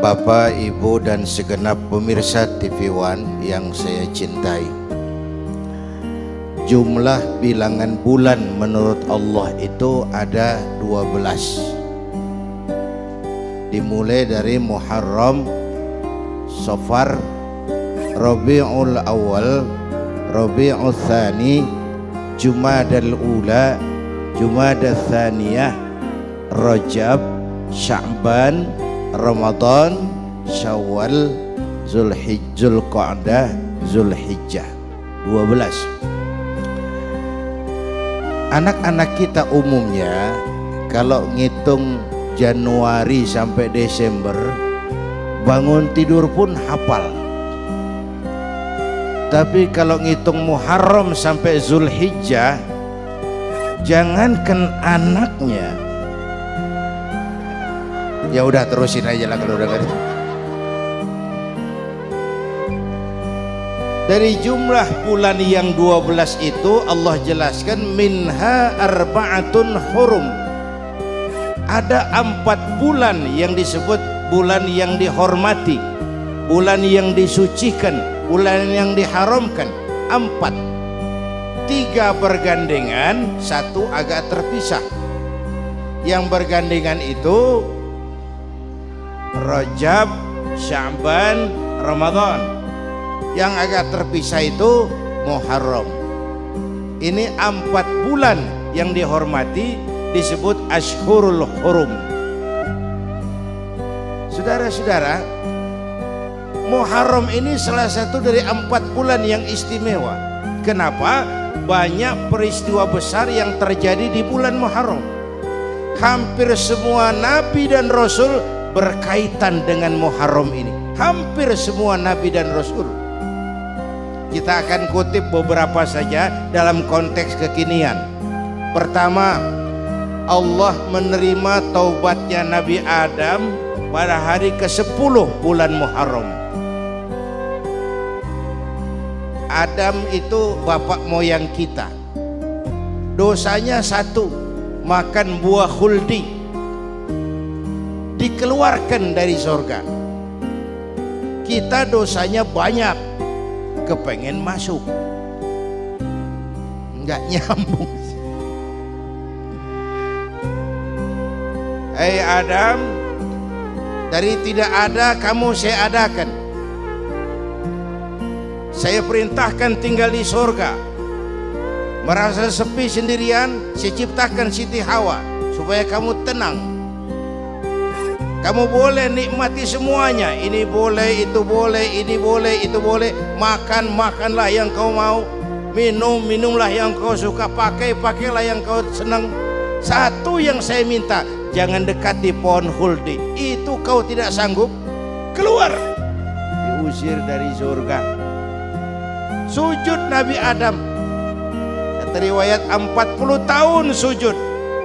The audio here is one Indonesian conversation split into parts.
Bapak, Ibu dan segenap pemirsa TV One yang saya cintai. Jumlah bilangan bulan menurut Allah itu ada 12. Dimulai dari Muharram, Safar, Rabiul Awal, Rabiul Tsani, Jumadal Ula, Jumadal Tsaniyah, Rajab, Sya'ban, Ramadan, Syawal, Zulqa'dah, Zulhijjah. 12. Anak-anak kita umumnya kalau ngitung Januari sampai Desember, bangun tidur pun hafal. Tapi kalau ngitung Muharram sampai Zulhijjah, jangankan anaknya, ya udah terusin aja lah kalau udah ngerti. Dari jumlah bulan yang 12 itu Allah jelaskan minha arba'atun hurum. Ada 4 bulan yang disebut bulan yang dihormati, bulan yang disucikan, bulan yang diharamkan. 4. 3 bergandengan, 1 agak terpisah. Yang bergandengan itu Rajab, Sya'ban, Ramadan. Yang agak terpisah itu Muharram. Ini 4 bulan yang dihormati disebut Ashhurul Hurum. Saudara-saudara, Muharram ini salah satu dari 4 bulan yang istimewa. Kenapa? Banyak peristiwa besar yang terjadi di bulan Muharram. Hampir semua nabi dan rasul berkaitan dengan Muharram ini. Hampir semua nabi dan rasul. Kita akan kutip beberapa saja dalam konteks kekinian. Pertama, Allah menerima taubatnya Nabi Adam pada hari ke-10 bulan Muharram. Adam itu bapak moyang kita. Dosanya 1, makan buah khuldi, dikeluarkan dari surga. Kita dosanya banyak, kepengen masuk, nggak nyambung. Hei Adam, dari tidak ada kamu saya adakan. Saya perintahkan tinggal di surga. Merasa sepi sendirian, saya ciptakan Siti Hawa supaya kamu tenang. Kamu boleh nikmati semuanya. Ini boleh, itu boleh, ini boleh, itu boleh. Makan, makanlah yang kau mau. Minum, minumlah yang kau suka. Pakai, pakailah yang kau senang. Satu yang saya minta, jangan dekati pohon khuldi. Itu kau tidak sanggup, keluar. Diusir dari surga. Sujud Nabi Adam. Kata riwayat 40 tahun sujud,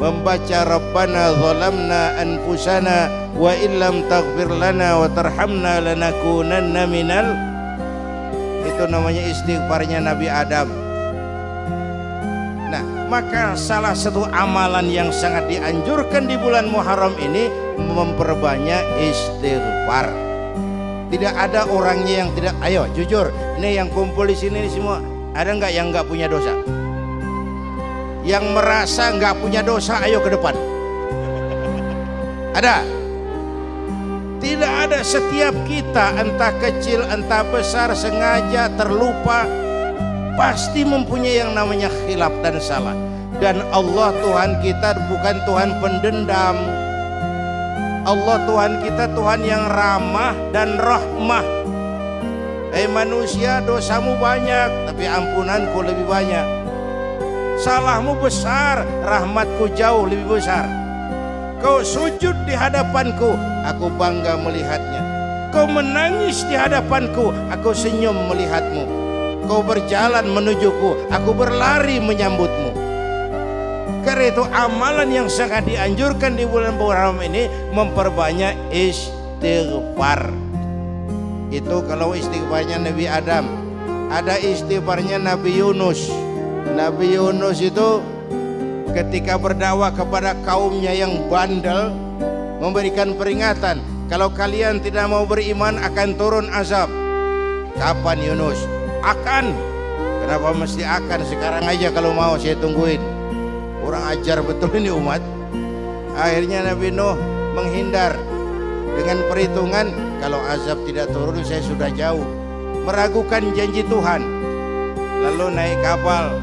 membaca Rabbana zalamna anfusana wa illam taghfir lana wa tarhamna lanakunanna minal. Itu namanya istighfarnya Nabi Adam. Nah, maka salah satu amalan yang sangat dianjurkan di bulan Muharram ini memperbanyak istighfar. Tidak ada orangnya yang tidak. Ayo jujur, ini yang kumpul di sini semua, ada nggak yang nggak punya dosa? Yang merasa nggak punya dosa, ayo ke depan. Ada? Tidak ada. Setiap kita, entah kecil entah besar, sengaja terlupa, pasti mempunyai yang namanya khilaf dan salah. Dan Allah Tuhan kita bukan Tuhan pendendam. Allah Tuhan kita Tuhan yang ramah dan rahmah. Manusia, dosamu banyak, tapi ampunanku lebih banyak. Salahmu besar, rahmatku jauh lebih besar. Kau sujud di hadapanku, aku bangga melihatnya. Kau menangis di hadapanku, aku senyum melihatmu. Kau berjalan menujuku, aku berlari menyambutmu. Karena itu amalan yang sangat dianjurkan di bulan Muharram ini memperbanyak istighfar. Itu kalau istighfarnya Nabi Adam. Ada istighfarnya Nabi Yunus. Nabi Yunus itu ketika berdakwah kepada kaumnya yang bandel, memberikan peringatan, kalau kalian tidak mau beriman akan turun azab. Kapan Yunus? Akan. Kenapa mesti akan? Sekarang aja kalau mau, saya tungguin. Kurang ajar betul ini umat. Akhirnya Nabi Nuh menghindar dengan perhitungan, kalau azab tidak turun saya sudah jauh. Meragukan janji Tuhan. Lalu naik kapal,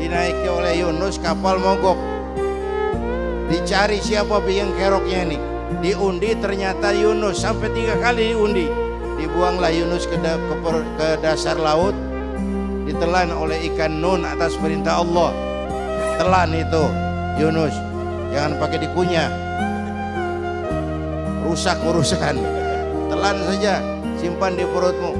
dinaiki oleh Yunus, kapal mogok. Dicari siapa biang keroknya ini. Diundi, ternyata Yunus. Sampai 3 kali diundi. Dibuanglah Yunus ke dasar laut. Ditelan oleh ikan nun atas perintah Allah. Telan itu Yunus, jangan pakai dikunyah, rusak urusan. Telan saja, simpan di perutmu.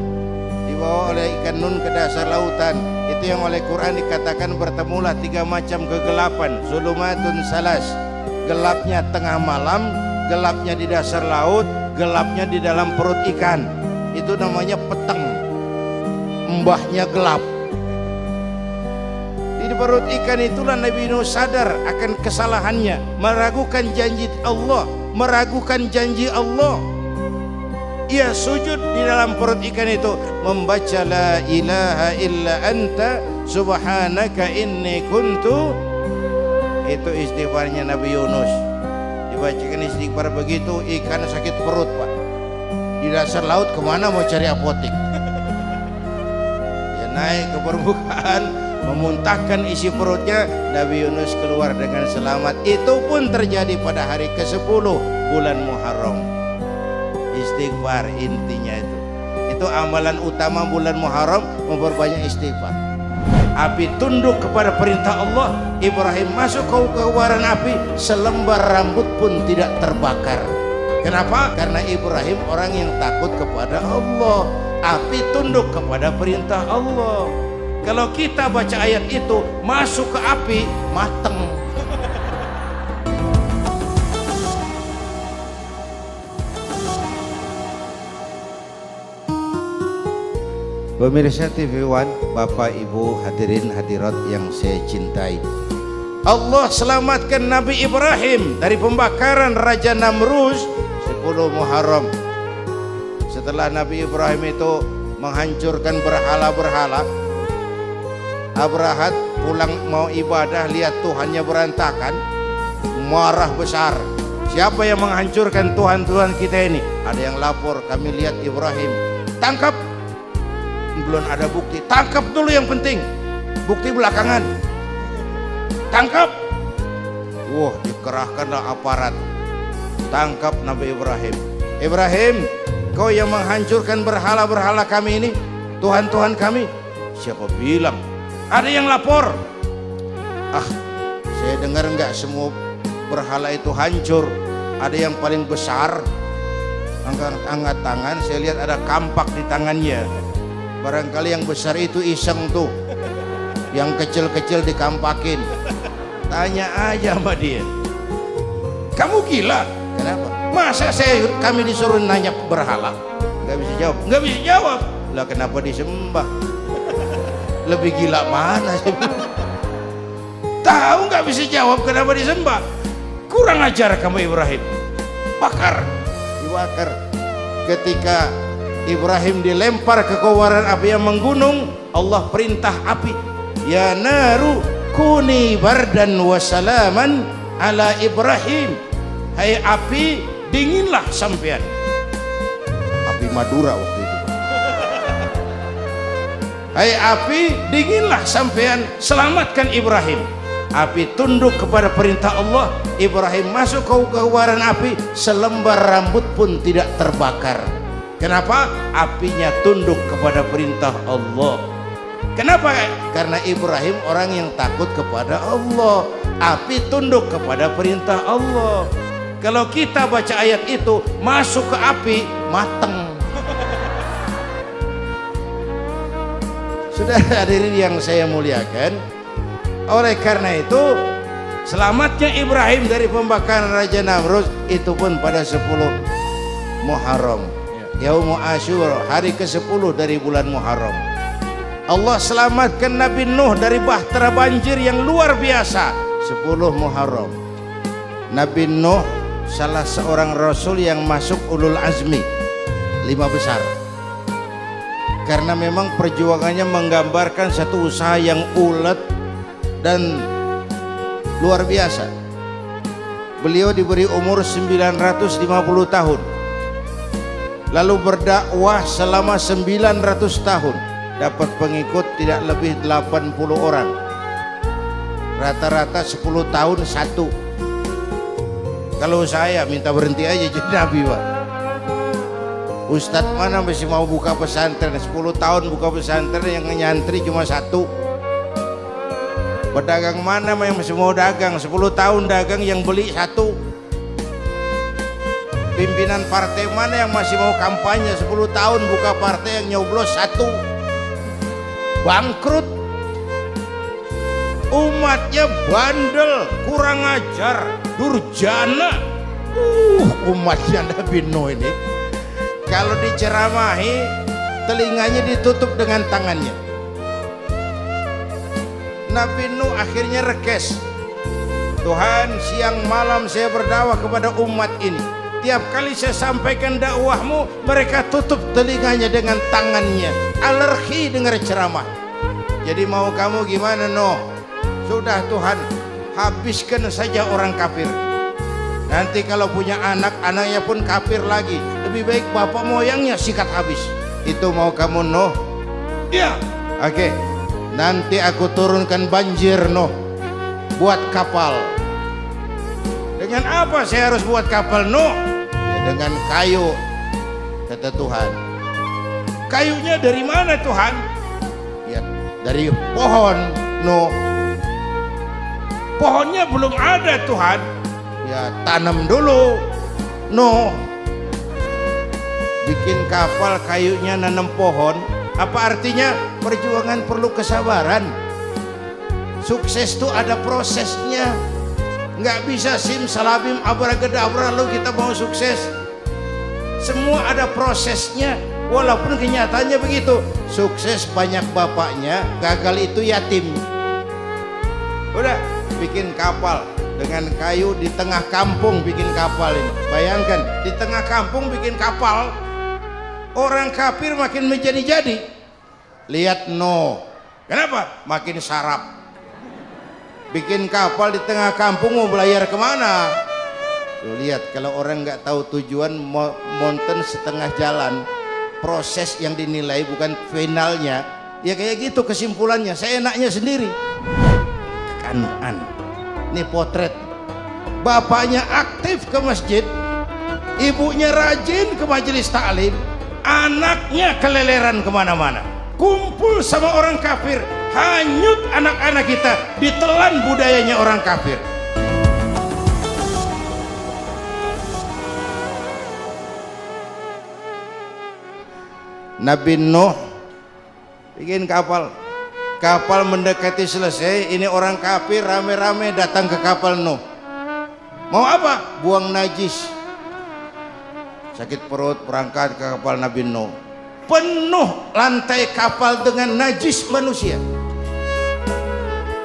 Dibawa oleh ikan nun ke dasar lautan. Itu yang oleh Quran dikatakan bertemulah 3 macam kegelapan. Zulumatun salas, gelapnya tengah malam, gelapnya di dasar laut, gelapnya di dalam perut ikan. Itu namanya peteng, mbahnya gelap. Di perut ikan itulah Nabi Nuh sadar akan kesalahannya, meragukan janji Allah, meragukan janji Allah. Ia sujud di dalam perut ikan itu, membaca la ilaha illa anta subhanaka inni kuntu. Itu istighfarnya Nabi Yunus. Dibacakan istighfar begitu, ikan sakit perut, Pak. Di dasar laut kemana mau cari apotek? Ya naik ke permukaan, memuntahkan isi perutnya. Nabi Yunus keluar dengan selamat. Itu pun terjadi pada hari ke-10 bulan Muharram. Istighfar intinya itu. Itu amalan utama bulan Muharram, memperbanyak istighfar. Api tunduk kepada perintah Allah. Ibrahim masuk ke kobaran api, selembar rambut pun tidak terbakar. Kenapa? Karena Ibrahim orang yang takut kepada Allah. Api tunduk kepada perintah Allah. Kalau kita baca ayat itu, masuk ke api, mateng. Pemirsa TV One, Bapak Ibu hadirin hadirat yang saya cintai, Allah selamatkan Nabi Ibrahim dari pembakaran Raja Namrus 10 Muharram. Setelah Nabi Ibrahim itu menghancurkan berhala-berhala, Abrahat pulang mau ibadah, lihat Tuhannya berantakan, marah besar. Siapa yang menghancurkan Tuhan-Tuhan kita ini? Ada yang lapor, kami lihat Ibrahim. Tangkap. Belum ada bukti, tangkap dulu yang penting, bukti belakangan. Tangkap. Wah, dikerahkanlah aparat, tangkap Nabi Ibrahim. Ibrahim, kau yang menghancurkan berhala-berhala kami ini, Tuhan-Tuhan kami. Siapa bilang? Ada yang lapor. Saya dengar enggak semua berhala itu hancur. Ada yang paling besar, angkat tangan, saya lihat ada kampak di tangannya. Barangkali yang besar itu iseng tuh, yang kecil-kecil dikampakin. Tanya aja sama dia, kamu gila? Kenapa? Masa kami disuruh nanya berhala? Nggak bisa jawab. Nggak bisa jawab. Lah kenapa disembah? Lebih gila mana sih? Tahu nggak bisa jawab kenapa disembah? Kurang ajar kamu Ibrahim. Bakar, dibakar. Ketika Ibrahim dilempar ke kobaran api yang menggunung, Allah perintah api, ya naru kuni bardan wa salaman ala Ibrahim. Hai api, dinginlah sampean. Api Madura waktu itu. Hai api, dinginlah sampean, selamatkan Ibrahim. Api tunduk kepada perintah Allah. Ibrahim masuk ke kobaran api, selembar rambut pun tidak terbakar. Kenapa? Apinya tunduk kepada perintah Allah. Kenapa? Karena Ibrahim orang yang takut kepada Allah. Api tunduk kepada perintah Allah. Kalau kita baca ayat itu, masuk ke api, mateng. Sudah hadirin yang saya muliakan, oleh karena itu selamatnya Ibrahim dari pembakaran Raja Namrus itu pun pada 10 Muharram. Yaumul Asyura, hari ke-10 dari bulan Muharram. Allah selamatkan Nabi Nuh dari bahtera banjir yang luar biasa, 10 Muharram. Nabi Nuh salah seorang rasul yang masuk ulul azmi 5 besar, karena memang perjuangannya menggambarkan satu usaha yang ulet dan luar biasa. Beliau diberi umur 950 tahun, lalu berdakwah selama 900 tahun, dapat pengikut tidak lebih 80 orang, rata-rata 10 tahun satu. Kalau saya minta berhenti aja jadi nabi, Pak. Ustadz mana masih mau buka pesantren, 10 tahun buka pesantren, yang nyantri cuma satu. Pedagang mana yang masih mau dagang, 10 tahun dagang yang beli satu. Pimpinan partai mana yang masih mau kampanye, 10 tahun buka partai, yang nyoblos satu. Bangkrut. Umatnya bandel, kurang ajar, durjana. Umatnya Nabi Nuh ini kalau diceramahi, telinganya ditutup dengan tangannya. Nabi Nuh akhirnya rekes. Tuhan, siang malam saya berdakwah kepada umat ini. Tiap kali saya sampaikan dakwahmu, mereka tutup telinganya dengan tangannya. Alergi dengar ceramah. Jadi mau kamu gimana, Nuh? Sudah Tuhan, habiskan saja orang kafir. Nanti kalau punya anak, anaknya pun kafir lagi. Lebih baik bapak moyangnya sikat habis. Itu mau kamu, Nuh? Iya. Oke. Nanti aku turunkan banjir, Nuh. Buat kapal. Dengan apa saya harus buat kapal, Nuh? Ya, dengan kayu, kata Tuhan. Kayunya dari mana, Tuhan? Ya, dari pohon, Nuh. Pohonnya belum ada, Tuhan. Ya, tanam dulu, Nuh. Bikin kapal, kayunya nanam pohon. Apa artinya? Perjuangan perlu kesabaran. Sukses itu ada prosesnya. Nggak bisa simsalabim abracadabra lalu kita mau sukses. Semua ada prosesnya. Walaupun kenyataannya begitu. Sukses banyak bapaknya, gagal itu yatim. Udah, bikin kapal dengan kayu di tengah kampung, bikin kapal ini. Bayangkan, di tengah kampung bikin kapal. Orang kafir makin menjadi-jadi. Lihat Nuh, kenapa? Makin sarap. Bikin kapal di tengah kampung, mau belayar kemana? Lu lihat, kalau orang nggak tahu tujuan, mountain setengah jalan. Proses yang dinilai bukan finalnya. Ya kayak gitu kesimpulannya. Saya enaknya sendiri. Kanan. Ini potret. Bapaknya aktif ke masjid, ibunya rajin ke majelis taklim, anaknya keleleran kemana-mana, kumpul sama orang kafir, hanyut anak-anak kita, ditelan budayanya orang kafir. Nabi Nuh bikin kapal. Kapal mendekati selesai, ini orang kafir rame-rame datang ke kapal Nuh. Mau apa? Buang najis. Sakit perut, berangkat ke kapal Nabi Nuh. Penuh lantai kapal dengan najis manusia.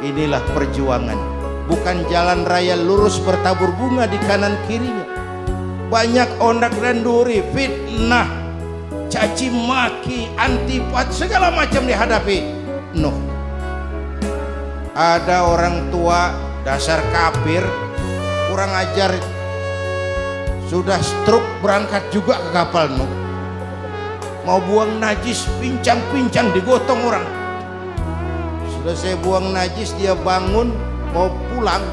Inilah perjuangan. Bukan jalan raya lurus bertabur bunga di kanan kirinya. Banyak ondak dan duri, fitnah, caci maki, antipat, segala macam dihadapi Nuh. Ada orang tua dasar kafir, kurang ajar, sudah stroke berangkat juga ke kapal Nuh. Mau buang najis, pincang-pincang digotong orang. Selesai buang najis, dia bangun mau pulang,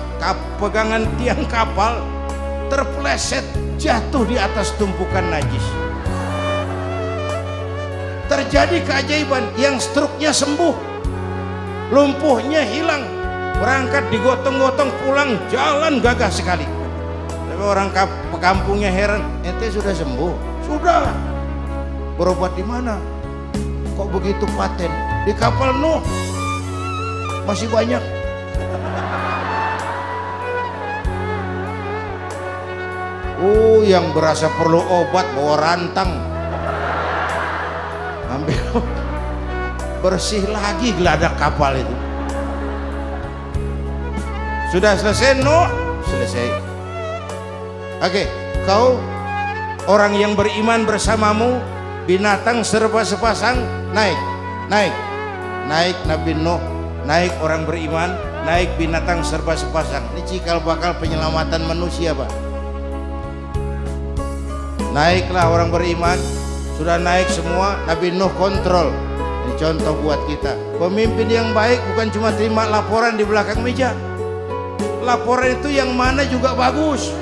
pegangan tiang kapal terpleset, jatuh di atas tumpukan najis. Terjadi keajaiban, yang stroke-nya sembuh, lumpuhnya hilang, berangkat digotong-gotong pulang, jalan gagah sekali. Tapi orang kampungnya heran, ente sudah sembuh? Sudah. Berobat di mana? Kok begitu paten? Di kapal Nuh. Masih banyak. Yang berasa perlu obat bawa rantang, ambil bersih lagi geladak kapal itu. Sudah selesai Nuh? Selesai. Oke, kau orang yang beriman bersamamu, binatang serba sepasang, naik Nabi Nuh, naik orang beriman, naik binatang serba sepasang. Ini cikal bakal penyelamatan manusia, Pak. Naiklah orang beriman, sudah naik semua, Nabi Nuh kontrol. Ini contoh buat kita. Pemimpin yang baik bukan cuma terima laporan di belakang meja. Laporan itu yang mana juga bagus.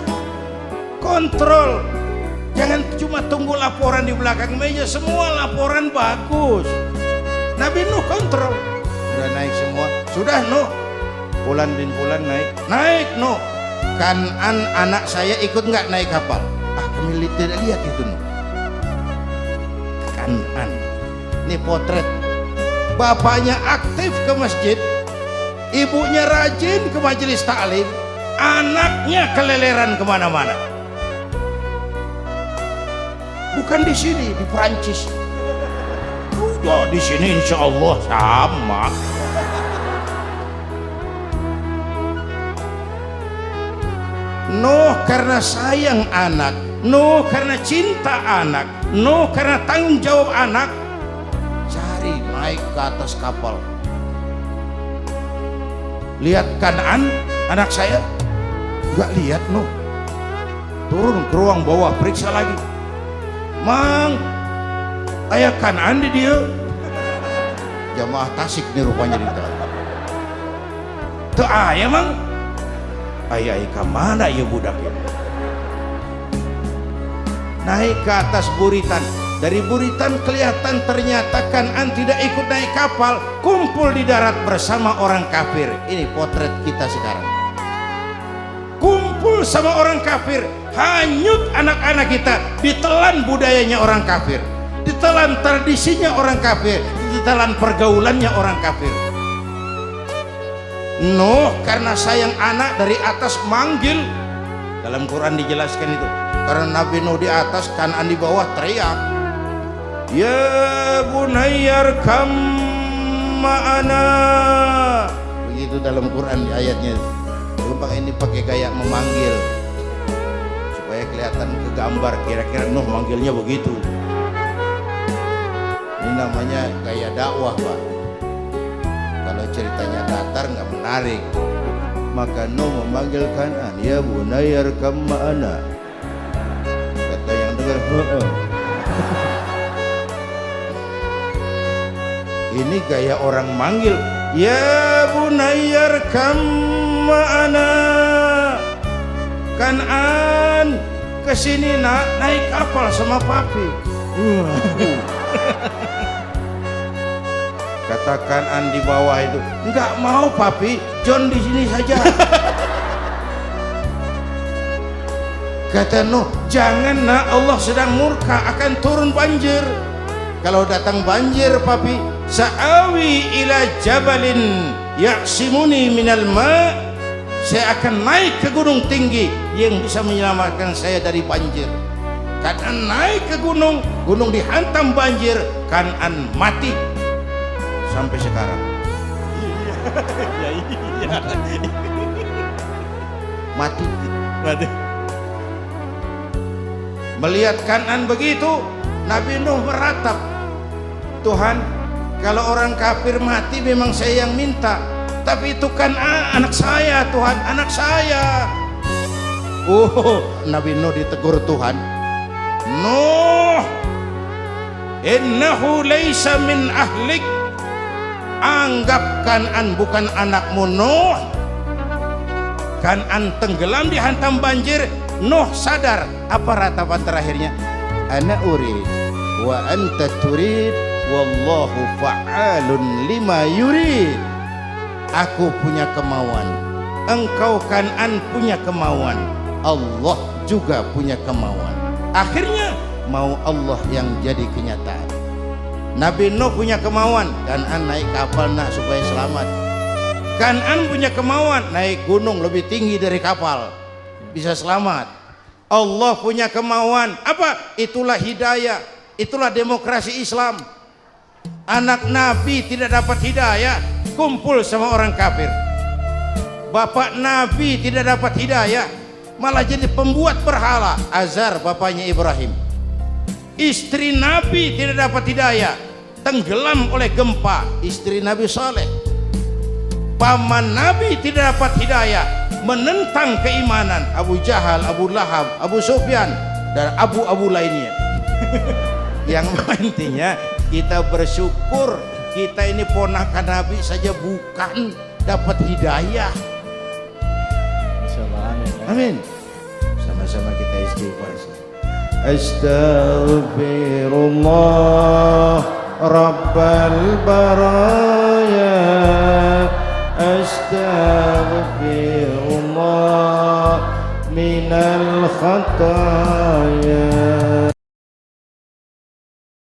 Kontrol. Jangan cuma tunggu laporan di belakang meja, semua laporan bagus. Nabi Nuh kontrol. Sudah naik semua. Sudah Nuh. Bulan bin bulan naik Nuh. Kanan anak saya ikut nggak naik kapal? Kami tidak lihat itu Nuh. Kanan. Ini potret. Bapaknya aktif ke masjid, ibunya rajin ke majelis taklim, anaknya keleleran kemana-mana. Bukan di sini, di Perancis. Ya di sini insya Allah sama. Nuh karena sayang anak, Nuh karena cinta anak, Nuh karena tanggung jawab anak, cari naik ke atas kapal. Lihat Kanaan, anak saya, nggak lihat Nuh. Turun ke ruang bawah, periksa lagi. Mang, ayah Kanaan di dia. Jamaah Tasik nih rupanya di dalam. Tuh ayah mang, ayah ke mana ya budak ya? Naik ke atas buritan. Dari buritan kelihatan ternyata Kanaan tidak ikut naik kapal, kumpul di darat bersama orang kafir. Ini potret kita sekarang. Kumpul sama orang kafir, hanyut anak-anak kita, ditelan budayanya orang kafir, ditelan tradisinya orang kafir, ditelan pergaulannya orang kafir. Nuh karena sayang anak dari atas manggil. Dalam Quran dijelaskan itu. Karena Nabi Nuh di atas, Kanaan di bawah teriak, ya bunayyarkam ma'ana. Begitu dalam Quran di ayatnya. Bang ini pakai gaya memanggil supaya kelihatan ke gambar, kira-kira Nuh manggilnya begitu. Ini namanya gaya dakwah, Pak. Kalau ceritanya datar nggak menarik, maka Nuh memanggil Kanaan, ya bunayyarkam ma'ana. Kata yang dengar, ini gaya orang manggil, ya bunayyarkam ma'ana. Kanaan kesini nak, naik kapal sama papi. Kata Kanaan di bawah itu, enggak mau papi, John di sini saja. Kata Nuh, jangan nak, Allah sedang murka, akan turun banjir. Kalau datang banjir papi, sa'awi ila jabalin ya'simuni minal ma', saya akan naik ke gunung tinggi yang bisa menyelamatkan saya dari banjir. Kanaan naik ke gunung, gunung dihantam banjir, Kanaan mati sampai sekarang. Mati. Melihat Kanaan begitu, Nabi Nuh meratap, Tuhan, kalau orang kafir mati memang saya yang minta, tapi itu kan anak saya Tuhan, anak saya. Nabi Nuh ditegur Tuhan, Nuh, innahu laysa min ahlik. Anggap Kanaan bukan anakmu Nuh. Kanaan tenggelam dihantam banjir. Nuh sadar. Apa ratapan terakhirnya? Ana urid wa anta turid wallahu fa'alun lima yurid. Aku punya kemauan, engkau Kanaan punya kemauan, Allah juga punya kemauan. Akhirnya mau Allah yang jadi kenyataan. Nabi Nuh punya kemauan, Kanaan naik kapal nak supaya selamat. Kanaan punya kemauan, naik gunung lebih tinggi dari kapal, bisa selamat. Allah punya kemauan, apa? Itulah hidayah, itulah demokrasi Islam. Anak Nabi tidak dapat hidayah, kumpul sama orang kafir. Bapak Nabi tidak dapat hidayah, malah jadi pembuat berhala. Azar bapaknya Ibrahim. Istri Nabi tidak dapat hidayah, tenggelam oleh gempa, istri Nabi Saleh. Paman Nabi tidak dapat hidayah, menentang keimanan, Abu Jahal, Abu Lahab, Abu Sufyan, dan abu-abu lainnya. Yang intinya kita bersyukur kita ini ponakan Nabi saja bukan dapat hidayah. Amin. Sama-sama kita istighfar. Astaghfirullah Rabbal baraya, astaghfirullah minal khataya.